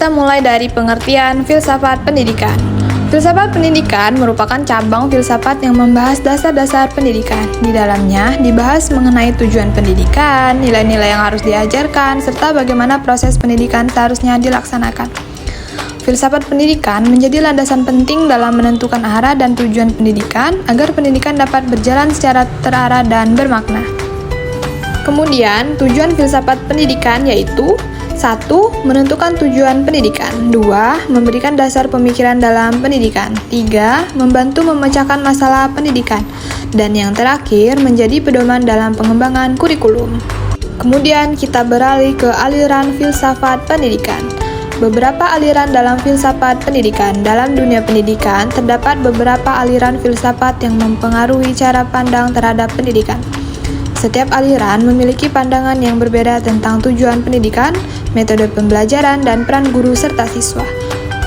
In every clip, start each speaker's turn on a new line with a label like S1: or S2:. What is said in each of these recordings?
S1: kita mulai dari pengertian filsafat pendidikan. Filsafat pendidikan merupakan cabang filsafat yang membahas dasar-dasar pendidikan. Di dalamnya dibahas mengenai tujuan pendidikan, nilai-nilai yang harus diajarkan, serta bagaimana proses pendidikan seharusnya dilaksanakan. Filsafat pendidikan menjadi landasan penting dalam menentukan arah dan tujuan pendidikan agar pendidikan dapat berjalan secara terarah dan bermakna. Kemudian, tujuan filsafat pendidikan yaitu 1. Menentukan tujuan pendidikan. 2. Memberikan dasar pemikiran dalam pendidikan. 3. Membantu memecahkan masalah pendidikan. Dan yang terakhir, menjadi pedoman dalam pengembangan kurikulum. Kemudian kita beralih ke aliran filsafat pendidikan. Beberapa aliran dalam filsafat pendidikan. Dalam dunia pendidikan, terdapat beberapa aliran filsafat yang mempengaruhi cara pandang terhadap pendidikan. Setiap aliran memiliki pandangan yang berbeda tentang tujuan pendidikan, metode pembelajaran, dan peran guru serta siswa.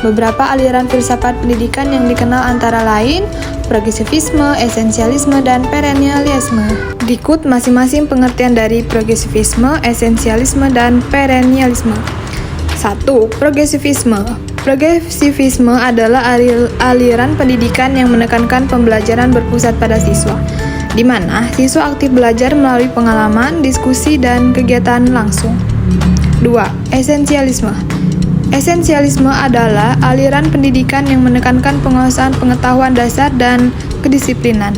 S1: Beberapa aliran filsafat pendidikan yang dikenal antara lain progresivisme, esensialisme, dan perennialisme. Berikut masing-masing pengertian dari progresivisme, esensialisme, dan perennialisme. 1. Progresivisme. Progresivisme adalah aliran pendidikan yang menekankan pembelajaran berpusat pada siswa, di mana siswa aktif belajar melalui pengalaman, diskusi, dan kegiatan langsung. 2. Esensialisme. Esensialisme adalah aliran pendidikan yang menekankan penguasaan pengetahuan dasar dan kedisiplinan,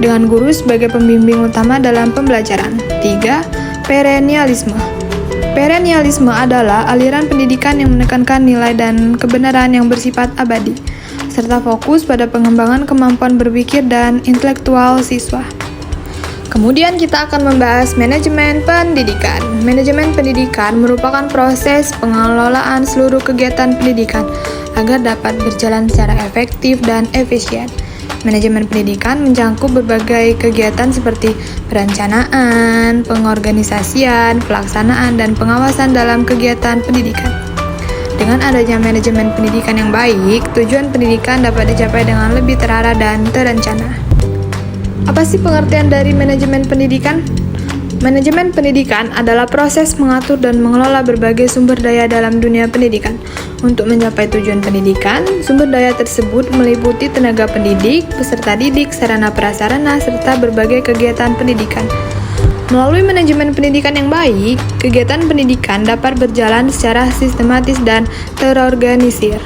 S1: dengan guru sebagai pembimbing utama dalam pembelajaran. 3. Perennialisme. Perennialisme adalah aliran pendidikan yang menekankan nilai dan kebenaran yang bersifat abadi, serta fokus pada pengembangan kemampuan berpikir dan intelektual siswa. Kemudian kita akan membahas manajemen pendidikan. Manajemen pendidikan merupakan proses pengelolaan seluruh kegiatan pendidikan agar dapat berjalan secara efektif dan efisien. Manajemen pendidikan mencakup berbagai kegiatan seperti perencanaan, pengorganisasian, pelaksanaan, dan pengawasan dalam kegiatan pendidikan. Dengan adanya manajemen pendidikan yang baik, tujuan pendidikan dapat dicapai dengan lebih terarah dan terencana. Apa sih pengertian dari manajemen pendidikan? Manajemen pendidikan adalah proses mengatur dan mengelola berbagai sumber daya dalam dunia pendidikan. Untuk mencapai tujuan pendidikan, sumber daya tersebut meliputi tenaga pendidik, peserta didik, sarana prasarana, serta berbagai kegiatan pendidikan. Melalui manajemen pendidikan yang baik, kegiatan pendidikan dapat berjalan secara sistematis dan terorganisir.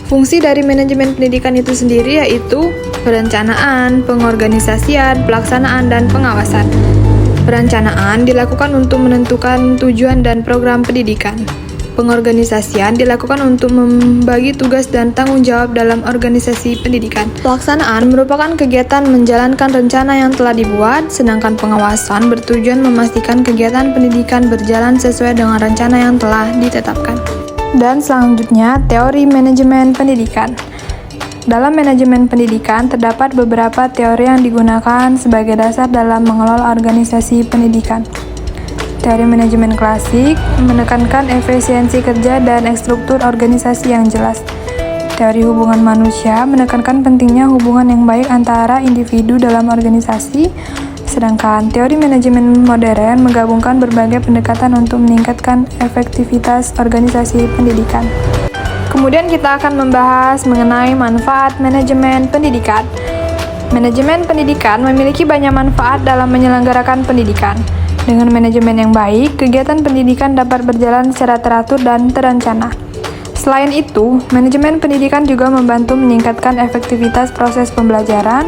S1: Fungsi dari manajemen pendidikan itu sendiri yaitu perencanaan, pengorganisasian, pelaksanaan, dan pengawasan. Perencanaan dilakukan untuk menentukan tujuan dan program pendidikan. Pengorganisasian dilakukan untuk membagi tugas dan tanggung jawab dalam organisasi pendidikan. Pelaksanaan merupakan kegiatan menjalankan rencana yang telah dibuat, sedangkan pengawasan bertujuan memastikan kegiatan pendidikan berjalan sesuai dengan rencana yang telah ditetapkan. Dan selanjutnya, teori manajemen pendidikan. Dalam manajemen pendidikan, terdapat beberapa teori yang digunakan sebagai dasar dalam mengelola organisasi pendidikan. Teori manajemen klasik menekankan efisiensi kerja dan struktur organisasi yang jelas. Teori hubungan manusia menekankan pentingnya hubungan yang baik antara individu dalam organisasi, sedangkan teori manajemen modern menggabungkan berbagai pendekatan untuk meningkatkan efektivitas organisasi pendidikan. Kemudian kita akan membahas mengenai manfaat manajemen pendidikan. Manajemen pendidikan memiliki banyak manfaat dalam menyelenggarakan pendidikan. Dengan manajemen yang baik, kegiatan pendidikan dapat berjalan secara teratur dan terencana. Selain itu, manajemen pendidikan juga membantu meningkatkan efektivitas proses pembelajaran,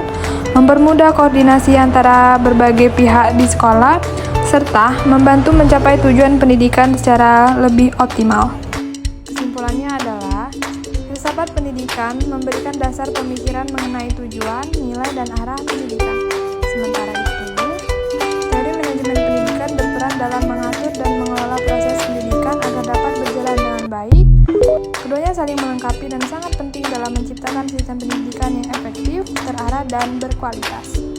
S1: mempermudah koordinasi antara berbagai pihak di sekolah, serta membantu mencapai tujuan pendidikan secara lebih optimal. Kesimpulannya adalah, filsafat pendidikan memberikan dasar pemikiran mengenai tujuan, nilai, dan arah pendidikan. Sementara itu, teori manajemen pendidikan berperan dalam mengatur dan mengelola proses pendidikan agar dapat berjalan dengan baik. Keduanya saling melengkapi dan sangat penting dalam menciptakan sistem pendidikan yang efektif, terarah, dan berkualitas.